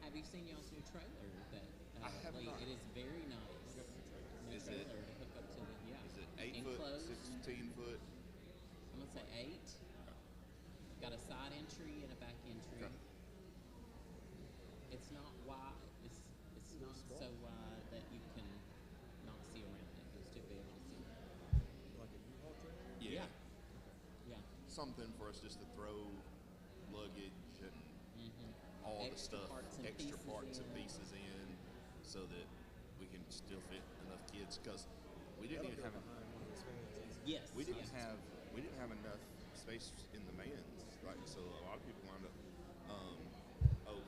Have you seen y'all's new trailer? That I have not. It is very nice. New Is trailer it? to hook up to the Is it 8 foot, enclosed. 16 foot? I'm gonna say 8. Got a side entry and a back entry. Okay. It's not wide. It's not so wide that you can not see around it. It's too big to see. Like a U-Haul trailer? Yeah. Yeah. Something for us just to throw luggage and all the Extra stuff, parts and extra pieces parts and in. pieces in, so that we can still fit enough kids. Because we didn't That'll even go have behind one of those vans. Yes. we didn't yes. have enough space in the vans. Like, so a lot of people wound up. Oh,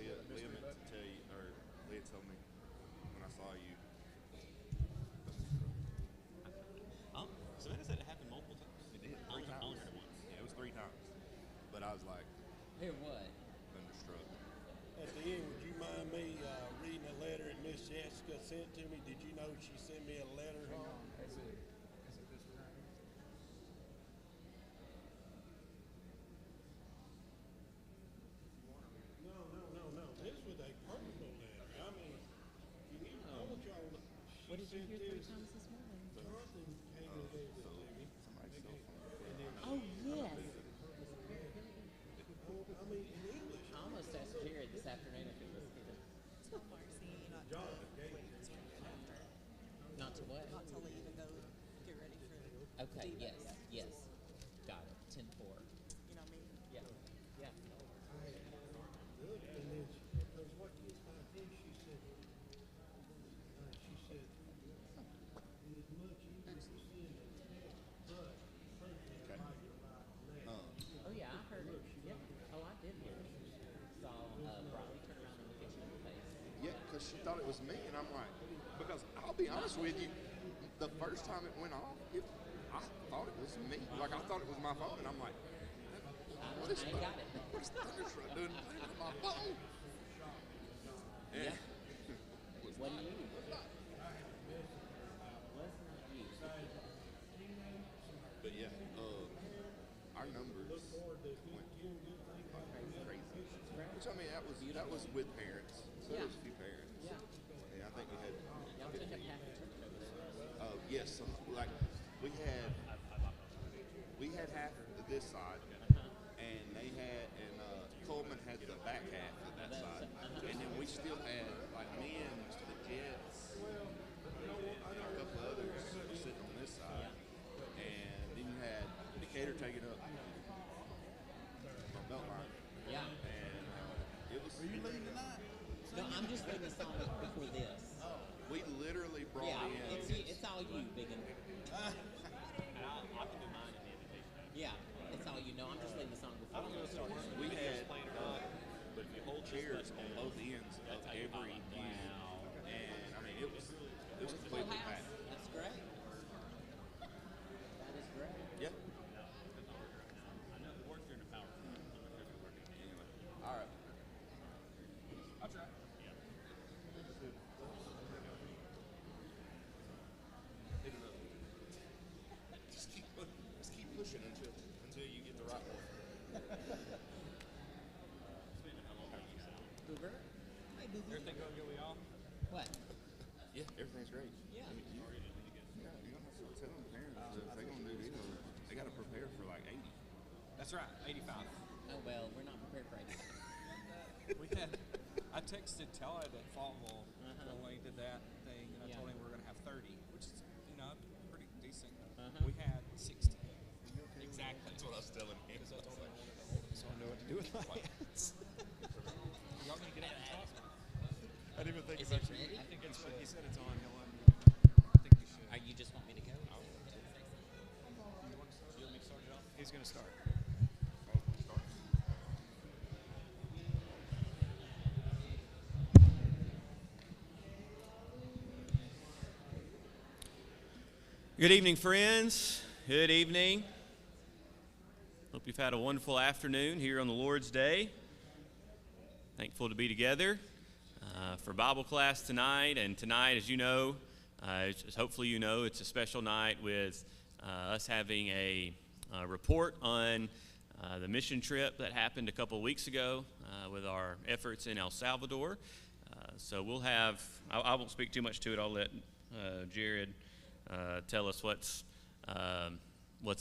Leah meant to tell you, or Leah told me when I saw you. Savannah said it happened multiple times. It did I 3 times. only heard it once. Yeah, it was 3 times. But I was like Here, what? thunderstruck. At the end, would you mind me reading a letter that Miss Jessica sent to me? Did you know she sent me a letter here? Is it this one right here? No. This was a personal letter. I mean, I want y'all to. What did you hear 3 times this morning? Jonathan came and gave this to me. Somebody's cell phone. And then, Oh yes. I mean, in English. I almost asked Jared this afternoon if it was hidden. Jonathan gave it. Not to what? Not to leave and go get ready for Okay. do that, Yes. yeah. Yes. Got it. 10-4. You know what I mean? Yeah. Yeah. Good. And then, because what gets my attention, she said, it is much easier to send a text, but something Okay. like a letter. Oh yeah, I heard it. Yep. Oh, I did hear it. Saw Bradley turn around and look at you in the face. Yeah, because she thought it was me, and I'm like, because I'll be honest with you, the first time it went off, I thought it was me. Like, I thought it was my phone, and I'm like, what is I ain't got it. What is Thunderstruck doing playing with my phone? Yeah. Was Wasn't not. you? Was not you. But yeah, our numbers went crazy. Which, I mean, that was with parents. So Yeah. there was a few parents. Yeah. Yeah, I think we had Y'all took up half the church over there. yes, so, like we had half of this side, and they had, and Coleman had the back half of that side, and then we still had like men's, the Jets, and a couple of others were sitting on this side, and then you had Decatur taking up from Beltline, Yeah. and it was. Are you leaving tonight? No, I'm just reading the song before this. We literally brought Yeah, in. it's all you, biggin. I can do mine in the invitation. Yeah, it's all you know. I'm just reading the song before this. We had But if you hold chairs on both ends of every view, and I mean it was Full completely house. packed. That's great. That is great. Yeah. I know it works during the power. I'm not sure if it works. Anyway, all right. I'll try. Hit it up. Just keep pushing until you get the right one. Booger? Hey, Booger. Everything going good with y'all? What? Yeah, everything's great. Yeah. I mean, you don't have to tell the parents that if they're gonna do this, they gotta prepare for like 80. That's right, 85. Oh, well, we're not prepared for it. I texted Tella at Faultville when we did that thing, and I Yeah. told him we were going to have 30, which is, pretty decent. Uh-huh. We had 60. Exactly. That's what I was telling him. Because I told him I wanted to hold it so I know what to do with my hands. Y'all gonna get out and talk? I didn't even think Is about it ready? I think it's what he said it's on. He'll let me know. I think you should. You just want me to go? You want me to start it off? He's going to start. Good evening, friends. Good evening. Hope you've had a wonderful afternoon here on the Lord's Day. Thankful to be together for Bible class tonight. And tonight, as you know, as hopefully you know, it's a special night with us having a report on the mission trip that happened a couple of weeks ago with our efforts in El Salvador. So we'll have, I won't speak too much to it. I'll let Jared tell us what's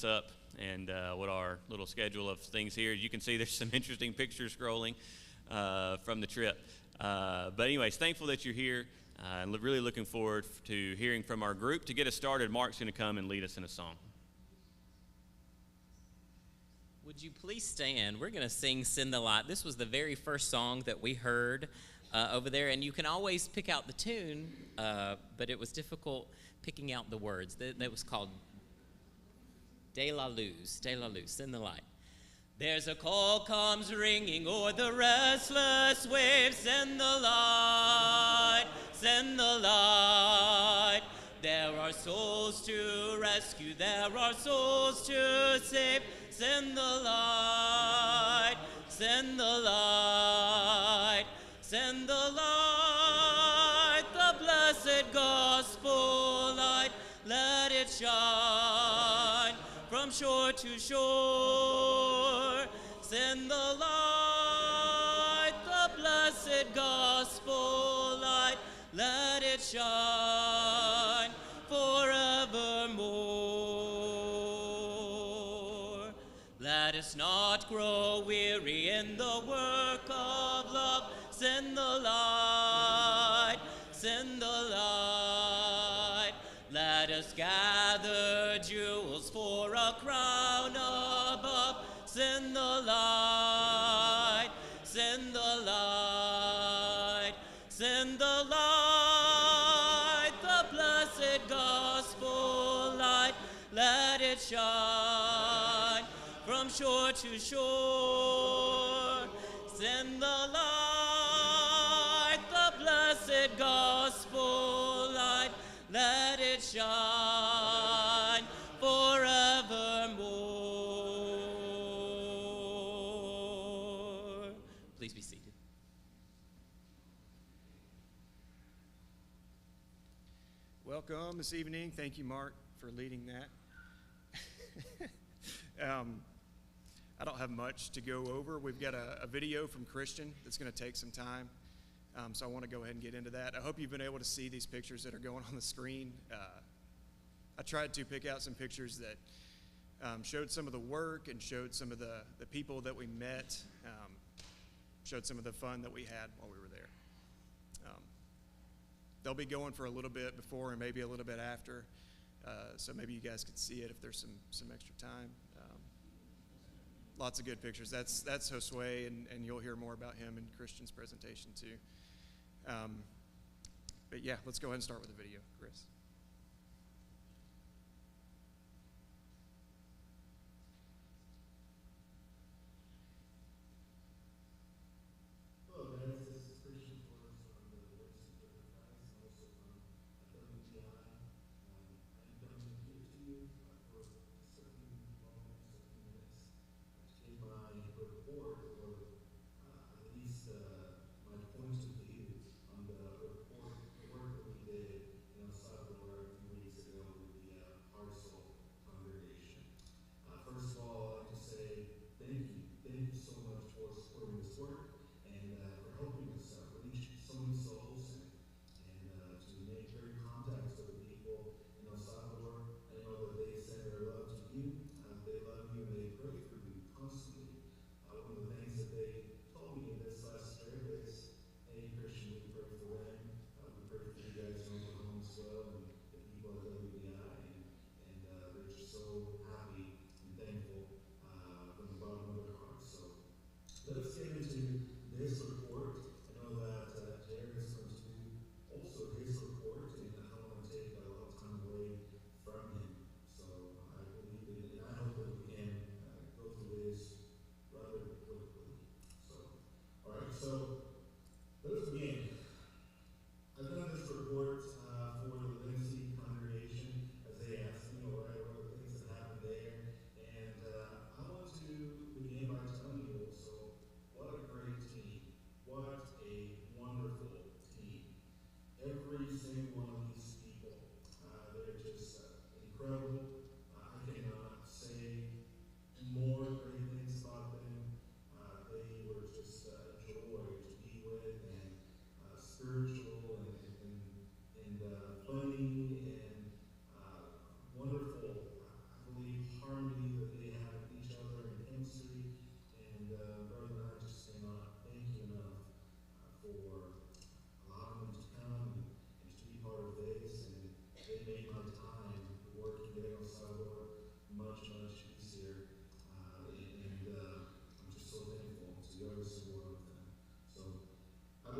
up and what our little schedule of things here. As you can see, there's some interesting pictures scrolling from the trip. But anyways, thankful that you're here and really looking forward to hearing from our group. To get us started, Mark's going to come and lead us in a song. Would you please stand? We're going to sing Send the Light. This was the very first song that we heard over there, and you can always pick out the tune, but it was difficult picking out the words. That was called De La Luz, Send the Light. There's a call comes ringing o'er the restless waves, send the light, send the light. There are souls to rescue, there are souls to save, send the light, send the light, send the light, the blessed gospel light, let it shine from shore to shore. Send the light, the blessed gospel light, let it shine forevermore. Let us not grow weary in the work of love. Send the light, send the light. Let us gather jewels for a crown above. Send the light, send the light, send the light, the blessed gospel light, let it shine from shore to shore. Send the light, the blessed gospel light, let it shine forevermore. Please be seated. Welcome this evening. Thank you, Mark, for leading that. I don't have much to go over. We've got a video from Christian that's going to take some time, so I want to go ahead and get into that. I hope you've been able to see these pictures that are going on the screen. I tried to pick out some pictures that showed some of the work and showed some of the people that we met, showed some of the fun that we had while we were there. They'll be going for a little bit before and maybe a little bit after, so maybe you guys could see it if there's some extra time. Lots of good pictures. That's Josue, and you'll hear more about him in Christian's presentation too. But yeah, let's go ahead and start with the video, Chris. Hello guys, this is Christian Forrest from the Voice of the Christ, also from WPI. I am coming here to you for certain moments, certain minutes, to give my report, or at least my points of view on the report, the work that we did in El Salvador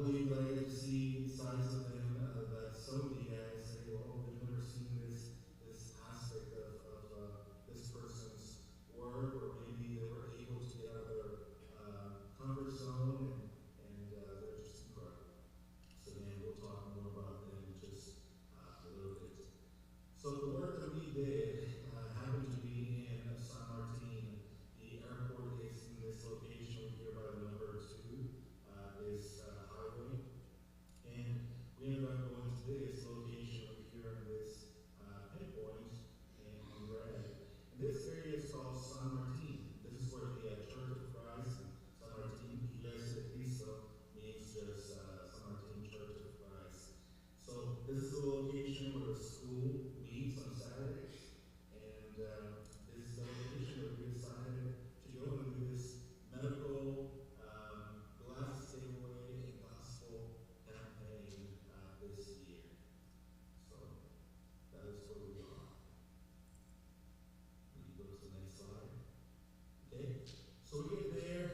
believe that I get to see sides of them that some of you guys say, well, we've never seen this aspect of this person's work, or maybe they were able to get out of their comfort zone, and they're just incredible. So man, we'll talk more about them in just a little bit. So the work that we did happened to be in San Martin. The airport is in this location here by the number 2, this highway. And we ended up going to this location over here in this pinpoint on red. And this area is called San Martin. This is where the Church of Christ in San Martin, Iglesia de Cristo, means just San Martin Church of Christ. So this is the location where the school meets on Saturdays. And this is the location where we decided to go and do this medical glass takeaway and gospel campaign this year. So that is where we are. We can go to the next slide. Okay, so we get there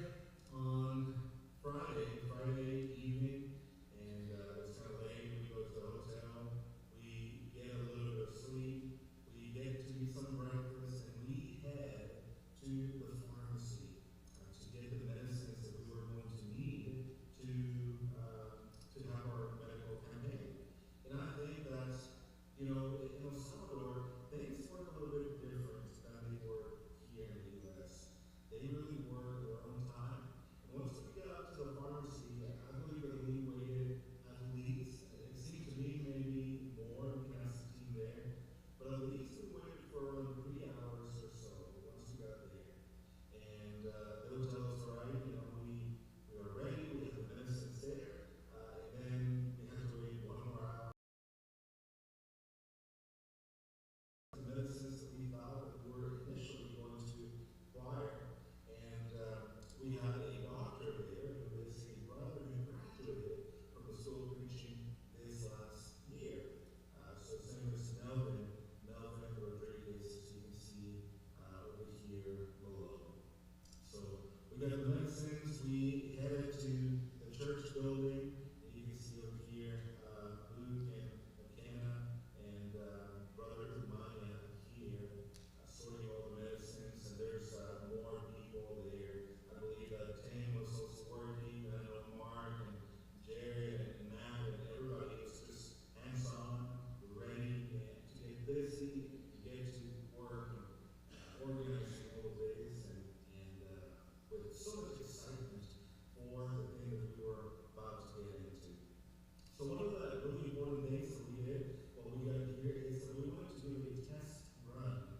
on Friday evening, and it's kind of late. We go to the hotel, we get a little bit of sleep, we get to eat some breakfast, and we head to the pharmacy to get the medicines that we were going to need to have our medical campaign. And I think that, in El Salvador, things work a little bit different than they work here in the U.S. They really work their own time. And once we got out to the pharmacy, I believe that we waited at least, it seemed to me maybe more, we can ask the team there, but at least we waited for around 3 hours or so once we got there. And they would tell us, all right, we are ready, we have the medicines there, and then we had to wait 1 more hour. The medicines that we thought that we were initially going to acquire, and we had a doctor there who is a brother who graduated from the school preaching this last year. So his name is Melvin Rodriguez, as you can see over here below. So we got the medicines, we headed to the church building, and you can see over here Luke and McKenna and Brother Maya here sorting all the medicines, and there's more people there. I believe Tim was also working, I know Mark and Jared and Matt and everybody was just hands-on, ready to get busy, to get to work and organizing all of this, and with so much excitement for the thing that we were about to get into. So one of the really important things that we did while we got here is that we wanted to do a test run.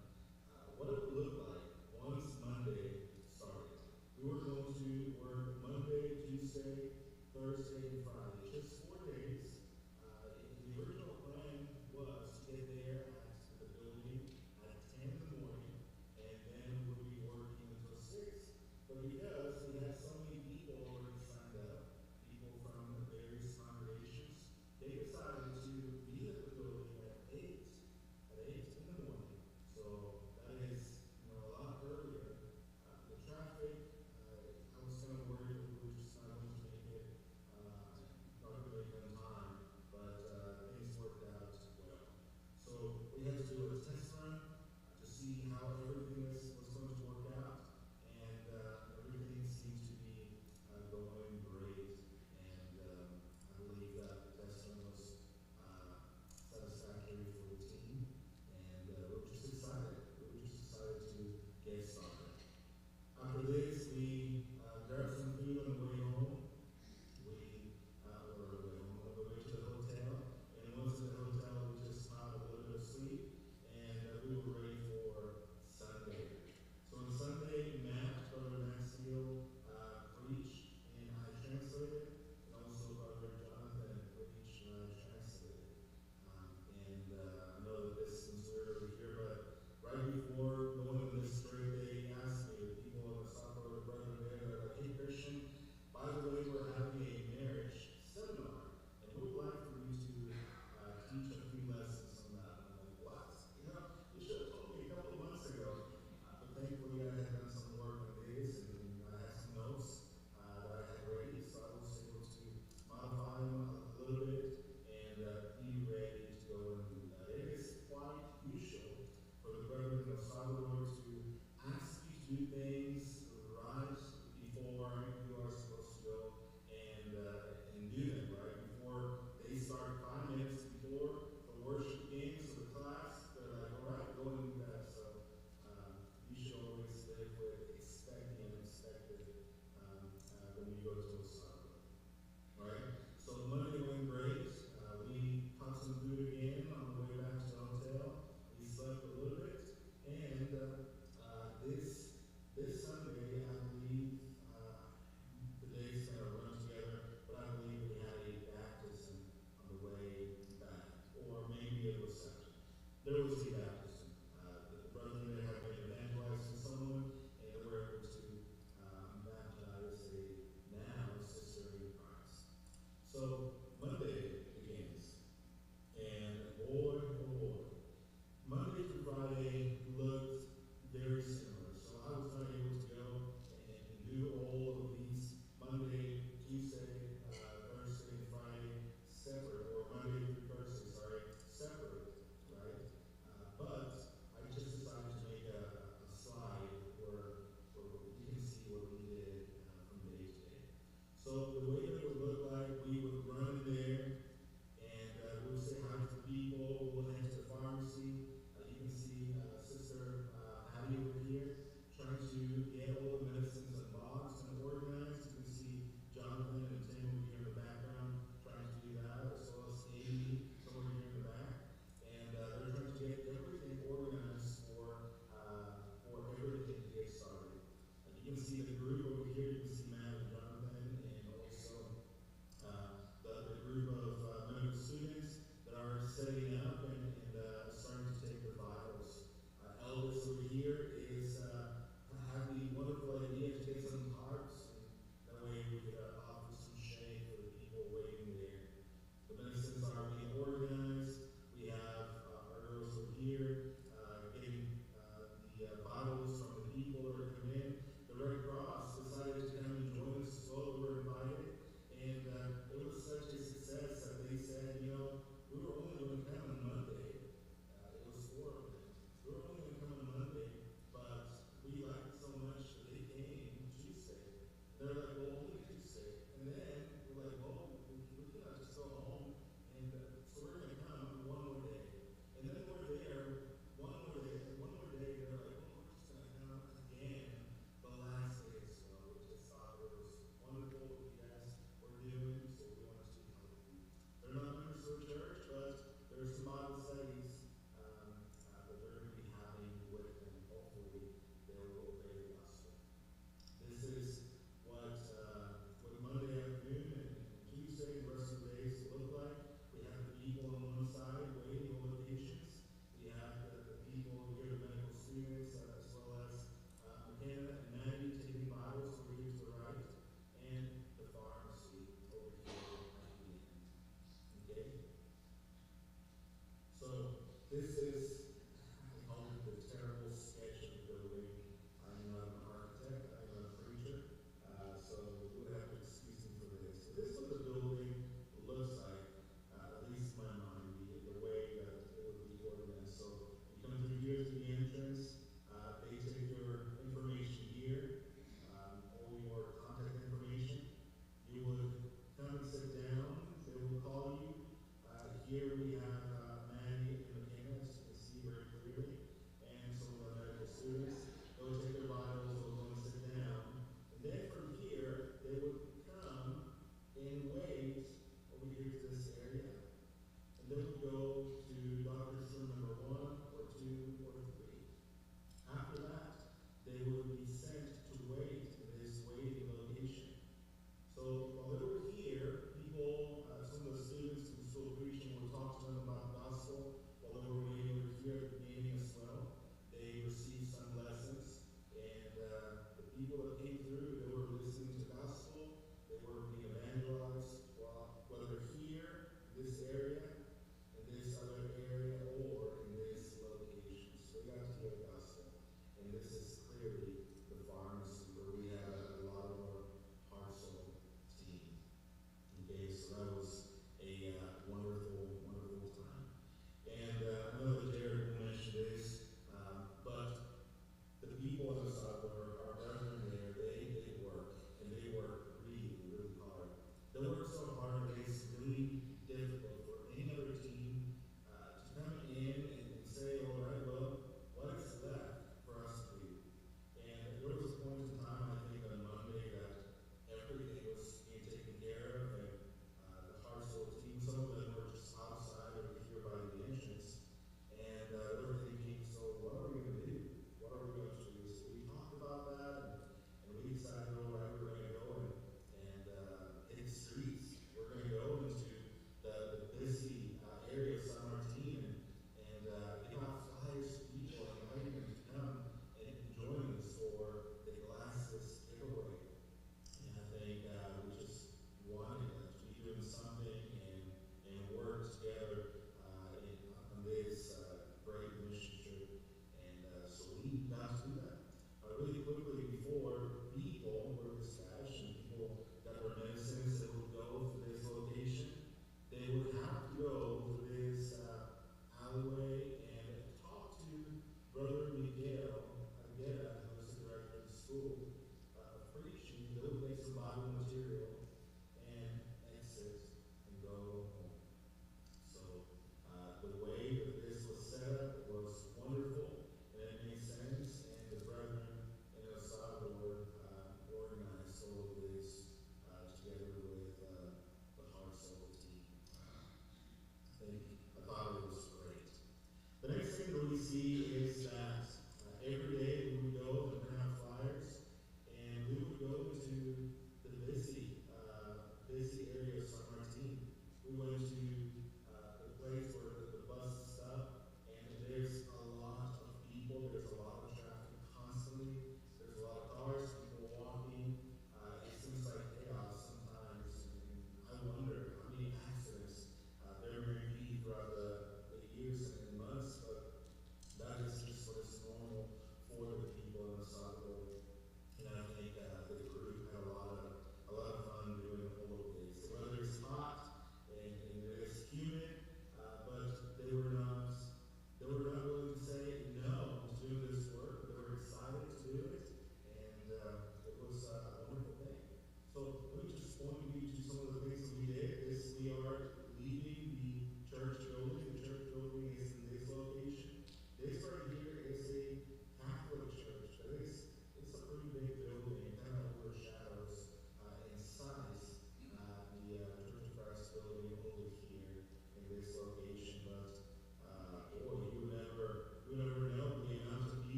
What it would look like once Monday started. We were going to work Monday, Tuesday, Thursday, and Friday, just 4 days. The original plan was to get there at the building at 10 in the morning, and then we would be working until 6. But because we had so many people already signed up, people from various congregations, they decided to be at the building at 8 in the morning. So that is, a lot earlier. The traffic, I was kind of worried that we were just not going to make it. Thought it would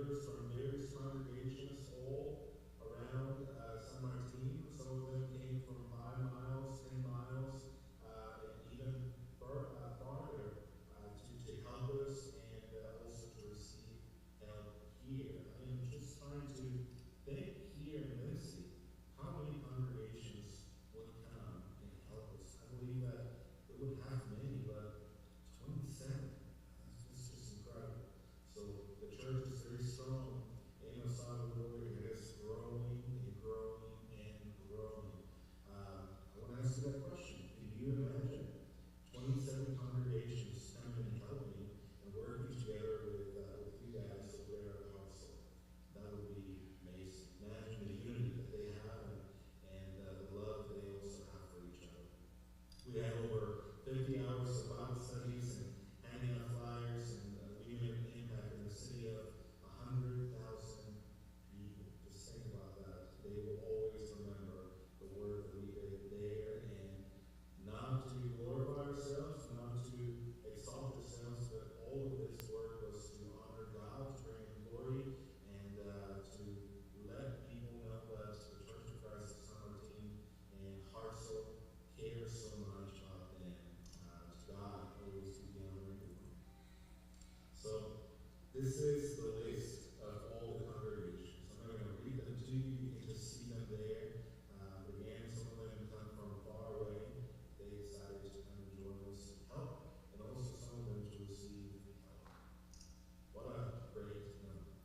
members from various congregations all around San Martin. Some of them came from 5 miles, 10 miles, and even farther to help us and also to receive help here. I am just trying to think here in Lindsay how many congregations would come and help us. I believe that it would have many, but 27. It's just incredible. So the church is very strong in El Salvador, and it is growing and growing and growing. I want to ask you that question. Can you imagine 27 congregations coming and helping and working together with you guys over there at Hartselle? That would be amazing. Imagine the unity that they have and the love that they also have for each other. We had over 50 hours of Bible studies and handing out flyers, and we made an impact in the city of 100,000 people. Just think about that. They will always remember the work that we did there, and not to glorify ourselves, not to exalt ourselves, but all of this work was to honor God, to bring Him glory, and to let people know that the Church of Christ of San Martin and Hartselle care so much about them. To God always be the honor and glory. So this is the list of all the congregations. I'm not going to read them to you. You can just see them there. Again, some of them come from far away. They decided to come and join us and help, and also some of them to receive help. What a great number.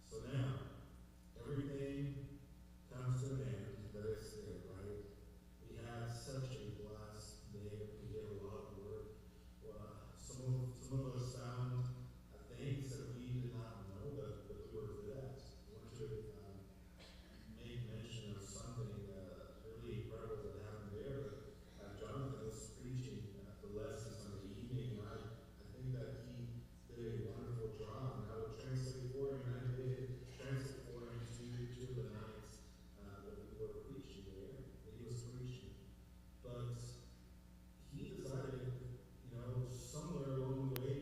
So now, everything comes to an end that is there, right? We had such a blast there. We did a lot of work. Some of us found things that we did not know that we were good at. I want to make mention of something really incredible that happened there. Jonathan was preaching the lessons on the evening, and I think that he did a wonderful job, and I would translate for him, and I did translate for him to the nights that we were preaching there, that he was preaching. But he decided, somewhere along the way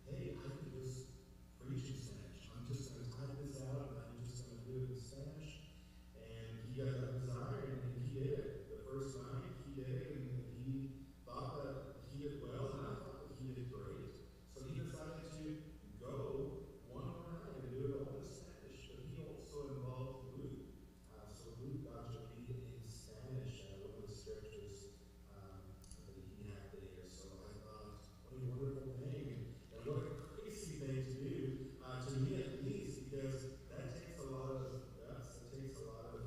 hey, I could just preach in Spanish. I'm just going to type this out, and I'm just going to do it in Spanish. And he got that desire, and he did it. The first night, he did it, and he thought that he did well, and I thought that he did great. So he decided to go one more night and do it all in Spanish, but he also involved Luke. So Luke got to read in Spanish one of the scriptures that he had there. So I thought, what a wonderful thing, and what a crazy thing to do, to me at least, because that takes a lot of guts, it takes a lot of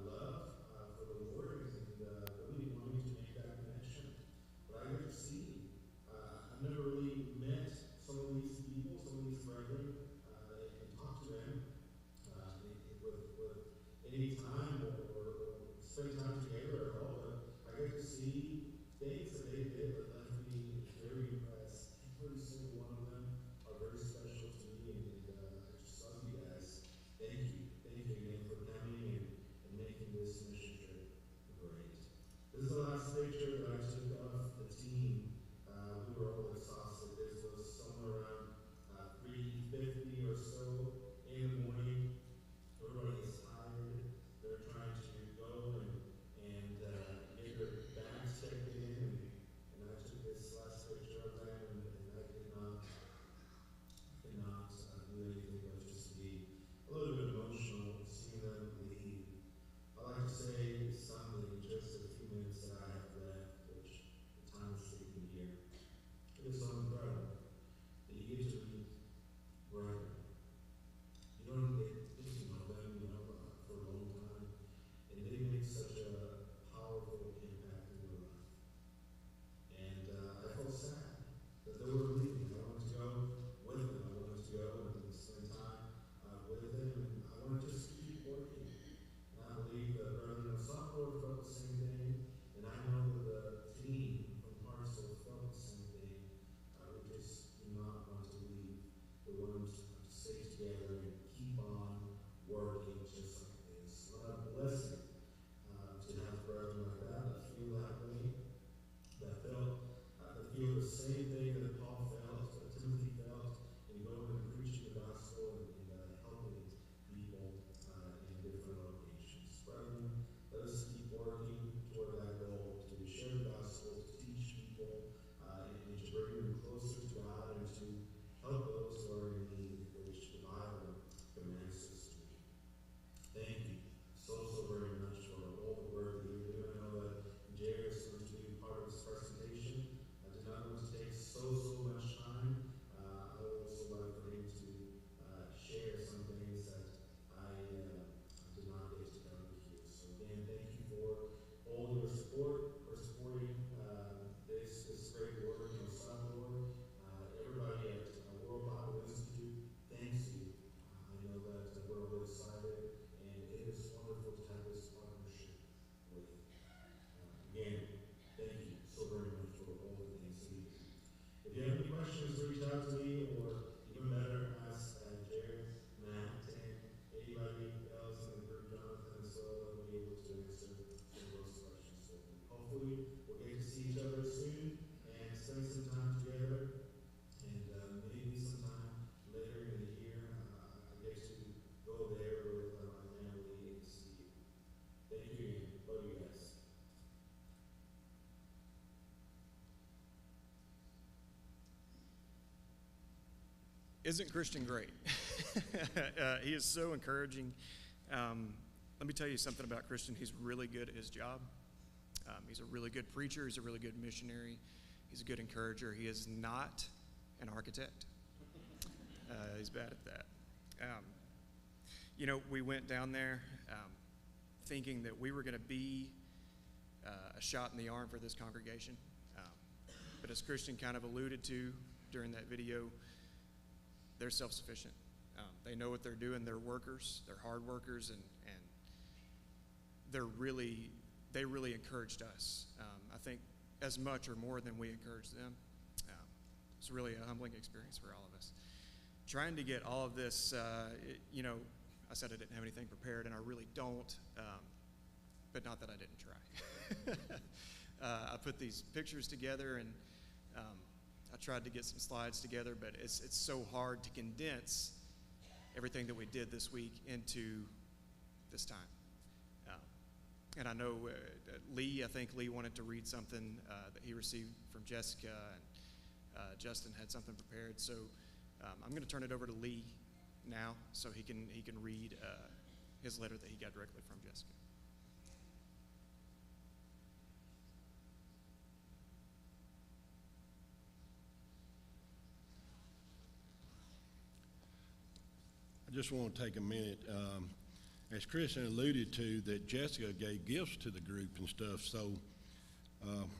love for the Lord, and really wanting to make that connection. But I get to see, I've never really met some of these people, some of these brethren, and talk to them with any time or spend time together at all, but I get to see things that they did that left me very impressed. Every single one of them are very special to me, and I just love you guys. Thank you. Thank you again for coming and making this mission trip great. This is the last picture that I took of the team. We were all exhausted. This was somewhere around 3:50 or so in the morning. Everybody is tired. Isn't Christian great? He is so encouraging. Let me tell you something about Christian. He's really good at his job. He's a really good preacher. He's a really good missionary. He's a good encourager. He is not an architect. He's bad at that. We went down there thinking that we were going to be a shot in the arm for this congregation. But as Christian kind of alluded to during that video, they're self-sufficient. They know what they're doing. They're workers. They're hard workers, and they really encouraged us. I think as much or more than we encouraged them. It's really a humbling experience for all of us. Trying to get all of this, I said I didn't have anything prepared, and I really don't, but not that I didn't try. I put these pictures together, and I tried to get some slides together, but it's so hard to condense everything that we did this week into this time. And I know I think Lee wanted to read something that he received from Jessica, and Justin had something prepared. So I'm going to turn it over to Lee now so he can read his letter that he got directly from Jessica. I just want to take a minute. As Christian alluded to, that Jessica gave gifts to the group and stuff. So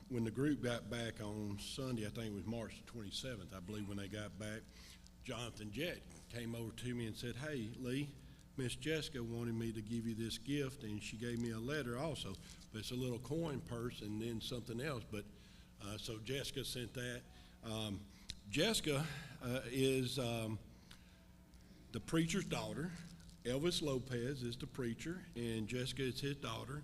when the group got back on Sunday, I think it was March the 27th, I believe, when they got back, Jonathan Jett came over to me and said, "Hey, Lee, Miss Jessica wanted me to give you this gift, and she gave me a letter also. But it's a little coin purse and then something else." But so Jessica sent that. Jessica is the preacher's daughter. Elvis Lopez is the preacher, and Jessica is his daughter.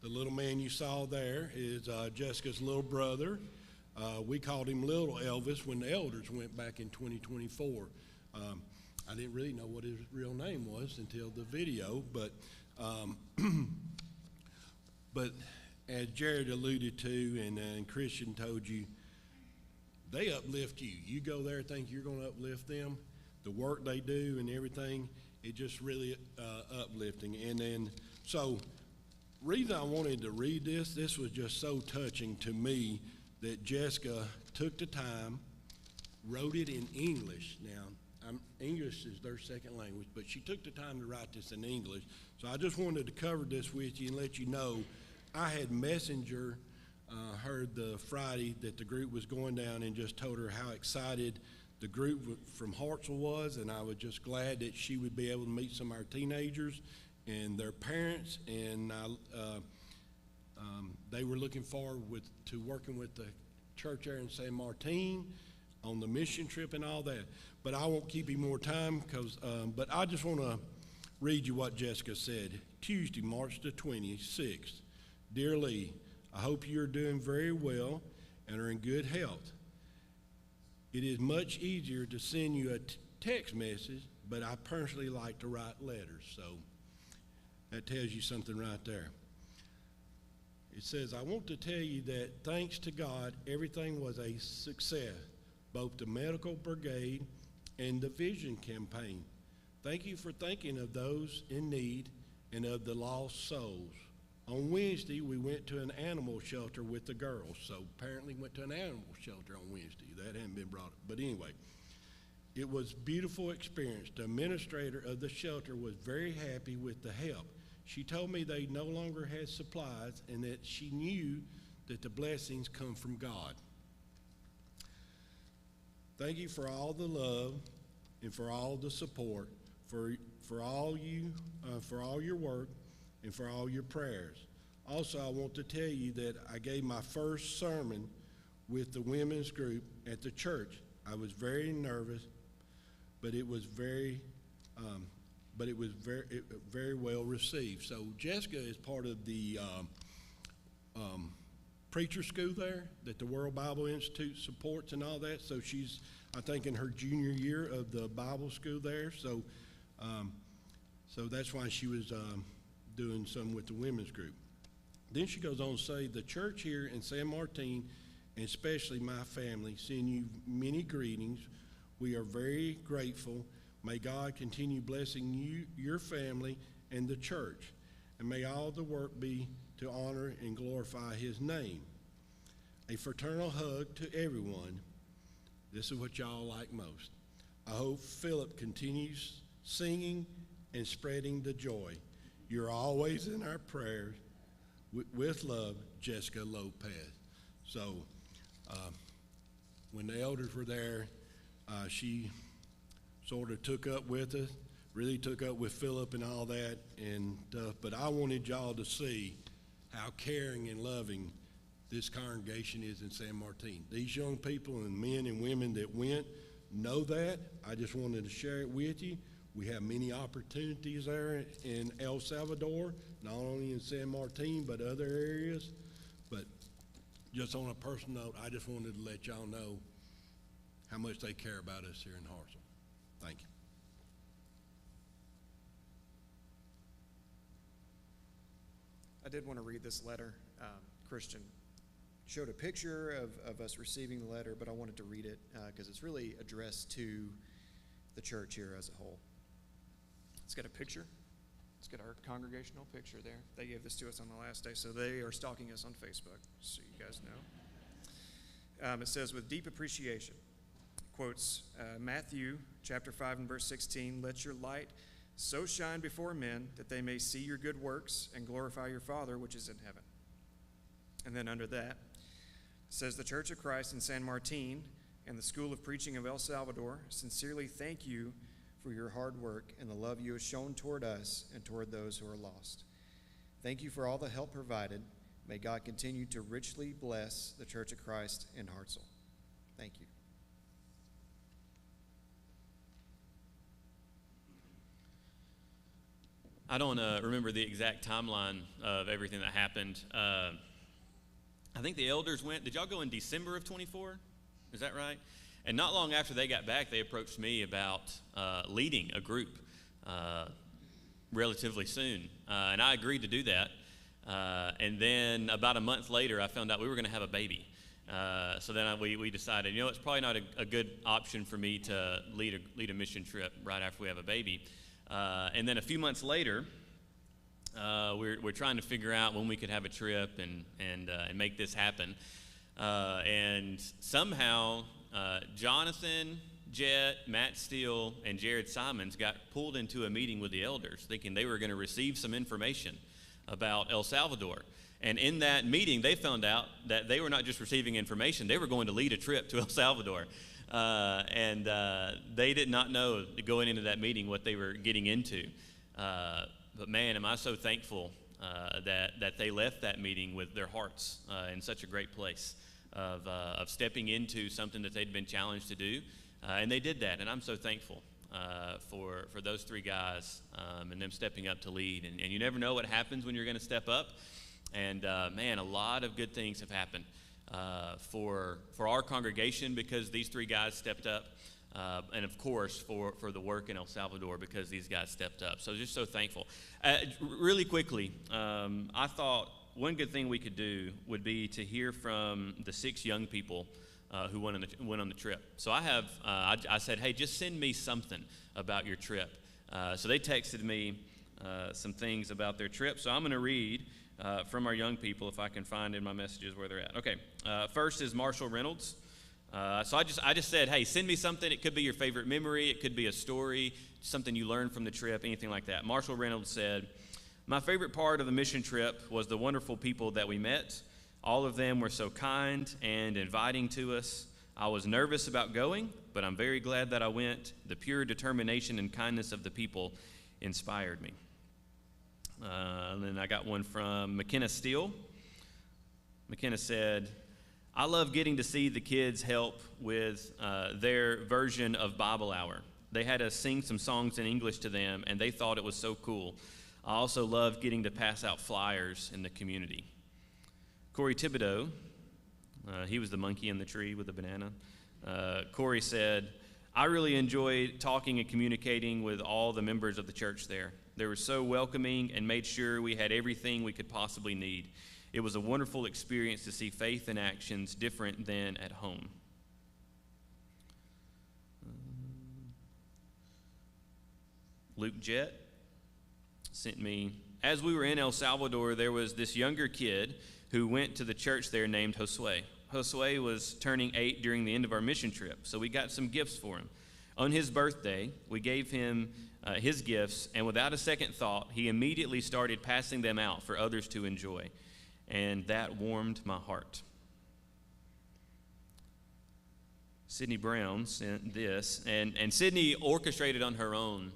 The little man you saw there is Jessica's little brother. We called him Little Elvis when the elders went back in 2024. I didn't really know what his real name was until the video, but but as Jared alluded to and Christian told you, they uplift you. You go there think you're going to uplift them. The work they do and everything, it just really uplifting. And then, so, reason I wanted to read this was just so touching to me that Jessica took the time, wrote it in English. Now, English is their second language, but she took the time to write this in English. So I just wanted to cover this with you and let you know I had Messenger heard the Friday that the group was going down and just told her how excited the group from Hartselle was, and I was just glad that she would be able to meet some of our teenagers and their parents, and they were looking forward to working with the church there in San Martin on the mission trip and all that. But I won't keep you more time, but I just want to read you what Jessica said. Tuesday, March the 26th. Dear Lee, I hope you're doing very well and are in good health. It is much easier to send you a text message, but I personally like to write letters. So that tells you something right there. It says, I want to tell you that thanks to God, everything was a success, both the medical brigade and the vision campaign. Thank you for thinking of those in need and of the lost souls. On Wednesday, we went to an animal shelter with the girls. So apparently went to an animal shelter on Wednesday. That hadn't been brought up. But anyway, it was a beautiful experience. The administrator of the shelter was very happy with the help. She told me they no longer had supplies and that she knew that the blessings come from God. Thank you for all the love and for all the support, for all your work, and for all your prayers. Also, I want to tell you that I gave my first sermon with the women's group at the church. I was very nervous, but it was very well received. So Jessica is part of the preacher school there that the World Bible Institute supports and all that. So she's, I think, in her junior year of the Bible school there. So that's why she was doing some with the women's group. Then she goes on to say, the church here in San Martin, and especially my family, send you many greetings. We are very grateful. May God continue blessing you, your family, and the church, and may all the work be to honor and glorify his name. A fraternal hug to everyone. This is what y'all like most. I hope Philip continues singing and spreading the joy. You're always in our prayers. With love, Jessica Lopez. So when the elders were there, she sort of took up with us, really took up with Philip and all that, and but I wanted y'all to see how caring and loving this congregation is in San Martin. These young people and men and women that went know that. I just wanted to share it with you. We have many opportunities there in El Salvador, not only in San Martin, but other areas. But just on a personal note, I just wanted to let y'all know how much they care about us here in Hartselle. Thank you. I did want to read this letter. Christian showed a picture of us receiving the letter, but I wanted to read it because it's really addressed to the church here as a whole. Let's get a picture. Let's get our congregational picture there. They gave this to us on the last day, so they are stalking us on Facebook, so you guys know. It says, with deep appreciation, quotes Matthew chapter 5 and verse 16, let your light so shine before men that they may see your good works and glorify your Father which is in heaven. And then under that, it says, the Church of Christ in San Martin and the School of Preaching of El Salvador sincerely thank you for your hard work and the love you have shown toward us and toward those who are lost. Thank you for all the help provided. May God continue to richly bless the Church of Christ in Hartselle. Thank you. I don't remember the exact timeline of everything that happened. I think the elders went, did y'all go in December of 24? Is that right? And not long after they got back, they approached me about leading a group relatively soon. And I agreed to do that. And then about a month later, I found out we were going to have a baby. So then we decided, you know, it's probably not a good option for me to lead a mission trip right after we have a baby. And then a few months later, we're trying to figure out when we could have a trip and make this happen. And somehow Jonathan, Jet, Matt Steele, and Jared Simons got pulled into a meeting with the elders, thinking they were going to receive some information about El Salvador. And in that meeting, they found out that they were not just receiving information, they were going to lead a trip to El Salvador. And they did not know going into that meeting what they were getting into. But man, am I so thankful that they left that meeting with their hearts in such a great place of stepping into something that they'd been challenged to do. And they did that, and I'm so thankful for those three guys and them stepping up to lead. And you never know what happens when you're going to step up. And man, a lot of good things have happened for our congregation because these three guys stepped up, and of course for the work in El Salvador because these guys stepped up. So just so thankful. Really quickly, I thought one good thing we could do would be to hear from the 6 young people who went on the trip. So I said, hey, just send me something about your trip. So they texted me some things about their trip. So I'm going to read from our young people, if I can find in my messages where they're at. Okay, first is Marshall Reynolds. So I just said, hey, send me something. It could be your favorite memory. It could be a story, something you learned from the trip, anything like that. Marshall Reynolds said, my favorite part of the mission trip was the wonderful people that we met. All of them were so kind and inviting to us. I was nervous about going, but I'm very glad that I went. The pure determination and kindness of the people inspired me. And then I got one from McKenna Steele. McKenna said, I love getting to see the kids help with their version of Bible Hour. They had us sing some songs in English to them, and they thought it was so cool. I also love getting to pass out flyers in the community. Corey Thibodeau, he was the monkey in the tree with the banana. Corey said, I really enjoyed talking and communicating with all the members of the church there. They were so welcoming and made sure we had everything we could possibly need. It was a wonderful experience to see faith in actions different than at home. Luke Jett sent me. As we were in El Salvador, there was this younger kid who went to the church there named Josue. Josue was turning 8 during the end of our mission trip, so we got some gifts for him. On his birthday, we gave him his gifts, and without a second thought, he immediately started passing them out for others to enjoy, and that warmed my heart. Sydney Brown sent this, and Sydney orchestrated on her own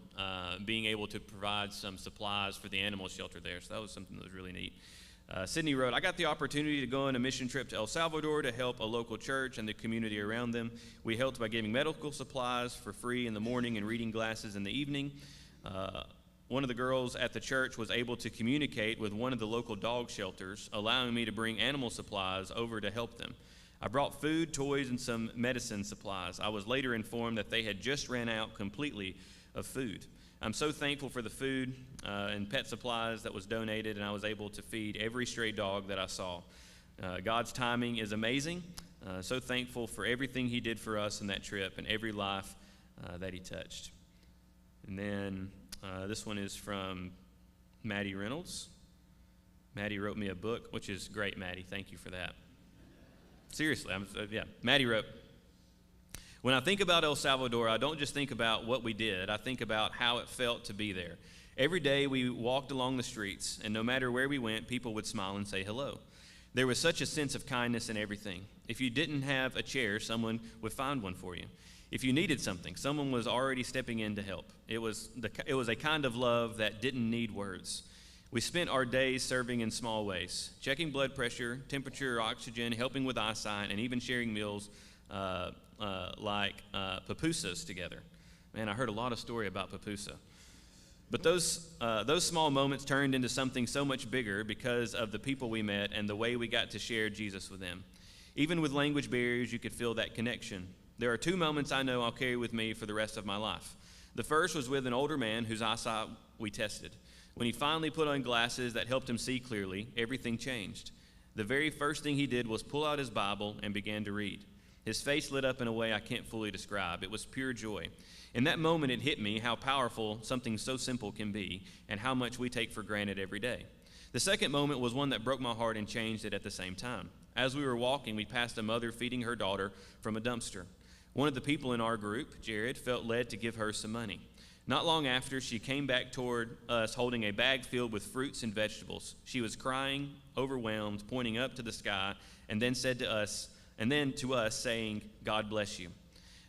being able to provide some supplies for the animal shelter there, so that was something that was really neat. Sydney wrote, I got the opportunity to go on a mission trip to El Salvador to help a local church and the community around them. We helped by giving medical supplies for free in the morning and reading glasses in the evening. One of the girls at the church was able to communicate with one of the local dog shelters, allowing me to bring animal supplies over to help them. I brought food, toys, and some medicine supplies. I was later informed that they had just ran out completely of food. I'm so thankful for the food and pet supplies that was donated, and I was able to feed every stray dog that I saw. God's timing is amazing. So thankful for everything he did for us in that trip and every life that he touched. And then this one is from Maddie Reynolds. Maddie wrote me a book, which is great, Maddie. Thank you for that. Seriously, Maddie wrote, when I think about El Salvador, I don't just think about what we did. I think about how it felt to be there. Every day we walked along the streets, and no matter where we went, people would smile and say hello. There was such a sense of kindness in everything. If you didn't have a chair, someone would find one for you. If you needed something, someone was already stepping in to help. It was a kind of love that didn't need words. We spent our days serving in small ways, checking blood pressure, temperature, oxygen, helping with eyesight, and even sharing meals like pupusas together. Man, I heard a lot of story about pupusa. But those small moments turned into something so much bigger because of the people we met and the way we got to share Jesus with them. Even with language barriers, you could feel that connection. There are 2 moments I know I'll carry with me for the rest of my life. The first was with an older man whose eyesight we tested. When he finally put on glasses that helped him see clearly, everything changed. The very first thing he did was pull out his Bible and began to read. His face lit up in a way I can't fully describe. It was pure joy. In that moment, it hit me how powerful something so simple can be and how much we take for granted every day. The second moment was one that broke my heart and changed it at the same time. As we were walking, we passed a mother feeding her daughter from a dumpster. One of the people in our group, Jared, felt led to give her some money. Not long after, she came back toward us holding a bag filled with fruits and vegetables. She was crying, overwhelmed, pointing up to the sky, and then to us saying, God bless you.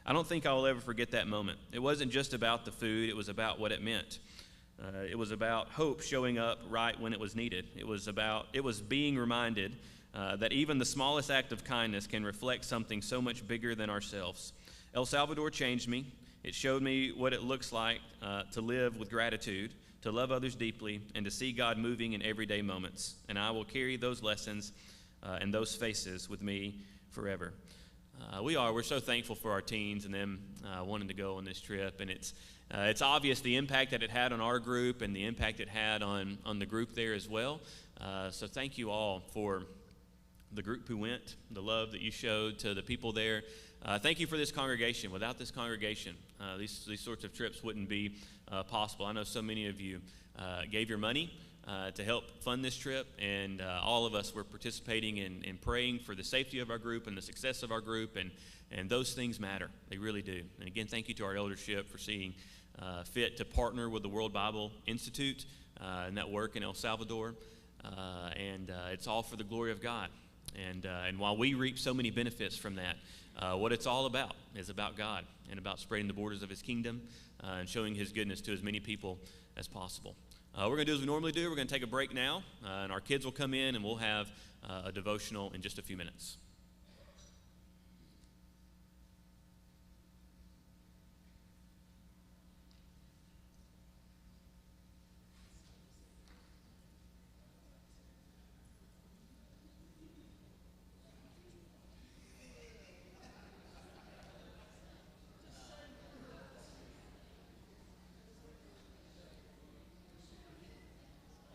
I don't think I will ever forget that moment. It wasn't just about the food, it was about what it meant. It was about hope showing up right when it was needed. It was being reminded that even the smallest act of kindness can reflect something so much bigger than ourselves. El Salvador changed me. It showed me what it looks like to live with gratitude, to love others deeply, and to see God moving in everyday moments. And I will carry those lessons and those faces with me forever. We're so thankful for our teens and them wanting to go on this trip, and it's obvious the impact that it had on our group and the impact it had on the group there as well. So thank you all for the group who went, the love that you showed to the people there. Thank you for this congregation. Without this congregation, these sorts of trips wouldn't be possible. I know so many of you gave your money to help fund this trip, and all of us were participating in praying for the safety of our group and the success of our group, and those things matter. They really do. And again, thank you to our eldership for seeing fit to partner with the World Bible Institute and that work in El Salvador, and it's all for the glory of God. And while we reap so many benefits from that, what it's all about is about God and about spreading the borders of his kingdom and showing his goodness to as many people as possible. We're going to do as we normally do. We're going to take a break now, and our kids will come in, and we'll have a devotional in just a few minutes.